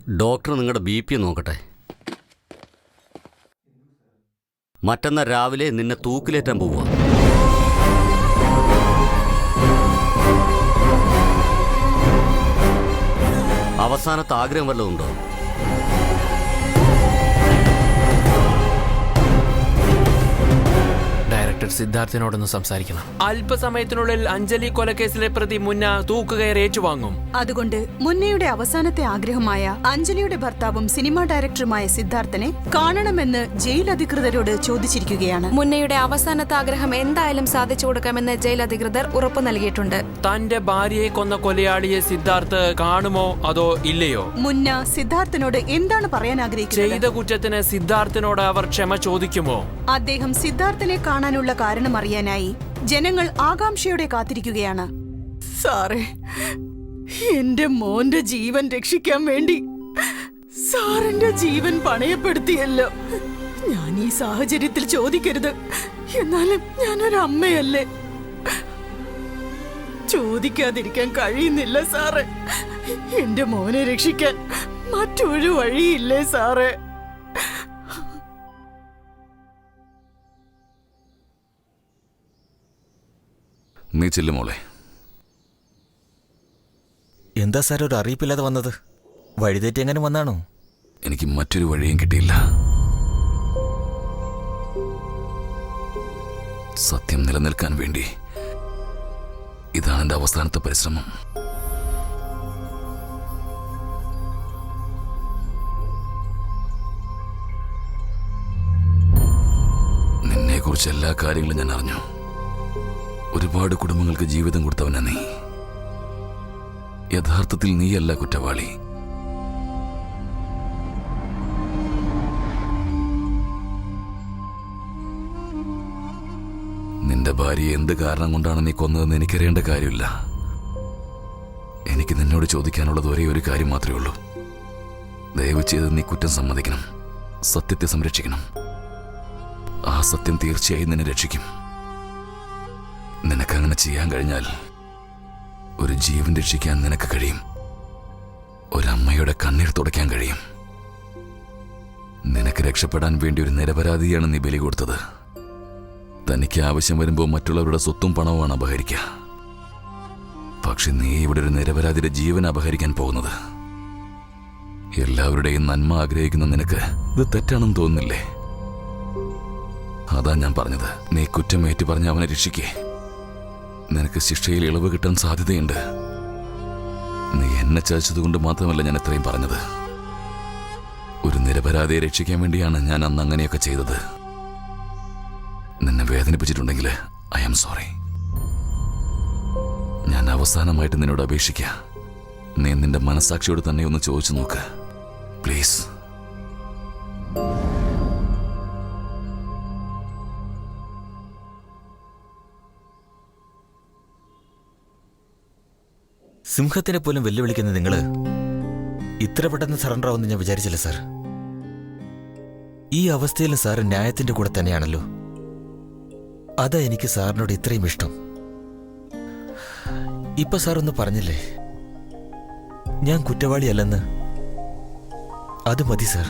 Doctor നിങ്ങളുടെ BP നോക്കട്ടെ. മറ്റന്നാൾ രാവിലെ നിന്നെ തൂക്കിലേറ്റാൻ പോവുക. അവസാനത്തെ ആഗ്രഹം വല്ലതും ഉണ്ടോ? ഡയറക്ടർ സിദ്ധാർത്ഥിനോടൊന്ന് സംസാരിക്കണം. അല്പസമയത്തിനുള്ളിൽ അഞ്ജലി കൊലക്കേസിലെ പ്രതി മുന്ന തൂക്കുകയർ ഏറ്റുവാങ്ങും. അതുകൊണ്ട് മുന്നയുടെ അവസാനത്തെ ആഗ്രഹമായ അഞ്ജലിയുടെ ഭർത്താവും സിനിമാ ഡയറക്ടറുമായ സിദ്ധാർത്ഥനെ കാണണമെന്ന് ജയിൽ അധികൃതരോട് ചോദിച്ചിരിക്കുകയാണ്. മുന്നയുടെ അവസാനത്തെ ആഗ്രഹം എന്തായാലും സാധിച്ചു കൊടുക്കാമെന്ന് ജയിൽ അധികൃതർ ഉറപ്പു നൽകിയിട്ടുണ്ട്. തന്റെ ഭാര്യയെ കൊന്ന കൊലയാളിയെ സിദ്ധാർത്ഥ് കാണുമോ അതോ ഇല്ലയോ? മുന്ന സിദ്ധാർത്ഥനോട് എന്താണ് പറയാൻ ആഗ്രഹിക്കുന്നത്? ചെയ്ത കുറ്റത്തിന് സിദ്ധാർത്ഥിനോട് അവർ ക്ഷമ ചോദിക്കുമോ? അദ്ദേഹം സിദ്ധാർത്ഥനെ കാണാനുള്ള കാരണം അറിയാനായി ജനങ്ങൾ ആകാംക്ഷയോടെ കാത്തിരിക്കുകയാണ്. സാറേ, എന്റെ മോന്റെ ജീവൻ രക്ഷിക്കാൻ വേണ്ടി സാറിന്റെ ജീവൻ പണയപ്പെടുത്തിയല്ലോ. ഞാൻ ഈ സാഹചര്യത്തിൽ ചോദിക്കരുത്, എന്നാലും ഞാനൊരു അമ്മയല്ലേ, ചോദിക്കാതിരിക്കാൻ കഴിയുന്നില്ല സാറേ. എന്റെ മോനെ രക്ഷിക്കാൻ മറ്റൊരു വഴിയില്ലേ സാറേ? നീ ചെല്ലു മോളെ. എന്താ സാർ ഒരു അറിയിപ്പില്ലാതെ വന്നത്? വഴിതെറ്റി എങ്ങനെ വന്നാണോ? എനിക്ക് മറ്റൊരു വഴിയും കിട്ടിയില്ല. സത്യം നിലനിൽക്കാൻ വേണ്ടി ഇതാണ് എൻ്റെ അവസാനത്തെ പരിശ്രമം. നിന്നെക്കുറിച്ച് എല്ലാ കാര്യങ്ങളും ഞാൻ അറിഞ്ഞു. ഒരുപാട് കുടുംബങ്ങൾക്ക് ജീവിതം കൊടുത്തവനാ നീ. യഥാർത്ഥത്തിൽ നീയല്ല കുറ്റവാളി. നിന്റെ ഭാര്യയെ എന്ത് കാരണം കൊണ്ടാണ് നീ കൊന്നതെന്ന് എനിക്കറിയേണ്ട കാര്യമില്ല. എനിക്ക് നിന്നോട് ചോദിക്കാനുള്ളത് ഒരേ ഒരു കാര്യം മാത്രമേ ഉള്ളൂ. ദയവ് ചെയ്ത് നീ കുറ്റം സമ്മതിക്കണം, സത്യത്തെ സംരക്ഷിക്കണം. ആ സത്യം തീർച്ചയായും നിന്നെ രക്ഷിക്കും. നിനക്കങ്ങനെ ചെയ്യാൻ കഴിഞ്ഞാൽ ഒരു ജീവൻ രക്ഷിക്കാൻ നിനക്ക് കഴിയും. ഒരമ്മയുടെ കണ്ണീർ തുടയ്ക്കാൻ കഴിയും. നിനക്ക് രക്ഷപ്പെടാൻ വേണ്ടി ഒരു നിരപരാധിയാണ് നീ ബലി കൊടുത്തത്. തനിക്ക് ആവശ്യം വരുമ്പോൾ മറ്റുള്ളവരുടെ സ്വത്തും പണവുമാണ് അപഹരിക്കുക. പക്ഷെ നീ ഇവിടെ ഒരു നിരപരാധിയുടെ ജീവൻ അപഹരിക്കാൻ പോകുന്നത്. എല്ലാവരുടെയും നന്മ ആഗ്രഹിക്കുന്ന നിനക്ക് ഇത് തെറ്റാണെന്ന് തോന്നുന്നില്ലേ? അതാ ഞാൻ പറഞ്ഞത്, നീ കുറ്റമേറ്റു പറഞ്ഞ് അവനെ രക്ഷിക്കേ. നിനക്ക് ശിക്ഷയിൽ ഇളവ് കിട്ടാൻ സാധ്യതയുണ്ട്. നീ എന്നെ ചതിച്ചതുകൊണ്ട് മാത്രമല്ല ഞാൻ ഇത്രയും പറഞ്ഞത്. ഒരു നിരപരാധിയെ രക്ഷിക്കാൻ വേണ്ടിയാണ് ഞാൻ അന്ന് അങ്ങനെയൊക്കെ ചെയ്തത്. നിന്നെ വേദനിപ്പിച്ചിട്ടുണ്ടെങ്കിൽ ഐ ആം സോറി. ഞാൻ അവസാനമായിട്ട് നിന്നോട് അപേക്ഷിക്കുക, നീ നിന്റെ മനസാക്ഷിയോട് തന്നെ ഒന്ന് ചോദിച്ചു നോക്ക് പ്ലീസ്. സിംഹത്തിനെ പോലും വെല്ലുവിളിക്കുന്ന നിങ്ങള് ഇത്ര പെട്ടെന്ന് സറണ്ടർ ആവുമെന്ന് ഞാൻ വിചാരിച്ചില്ല സാർ. ഈ അവസ്ഥയിലും സാർ ന്യായത്തിന്റെ കൂടെ തന്നെയാണല്ലോ. അതാ എനിക്ക് സാറിനോട് ഇത്രയും ഇഷ്ടം. ഇപ്പൊ സാർ ഒന്ന് പറഞ്ഞില്ലേ ഞാൻ കുറ്റവാളിയല്ലെന്ന്? അത് മതി സാർ.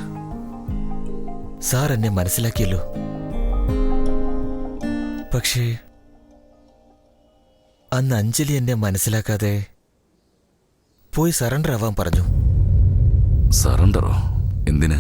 സാർ എന്നെ മനസ്സിലാക്കിയല്ലോ. പക്ഷേ അന്ന് അഞ്ജലി എന്നെ മനസ്സിലാക്കാതെ പോയി സറണ്ടർ ആവാൻ പറഞ്ഞു. സറണ്ടറോ? എന്തിന്?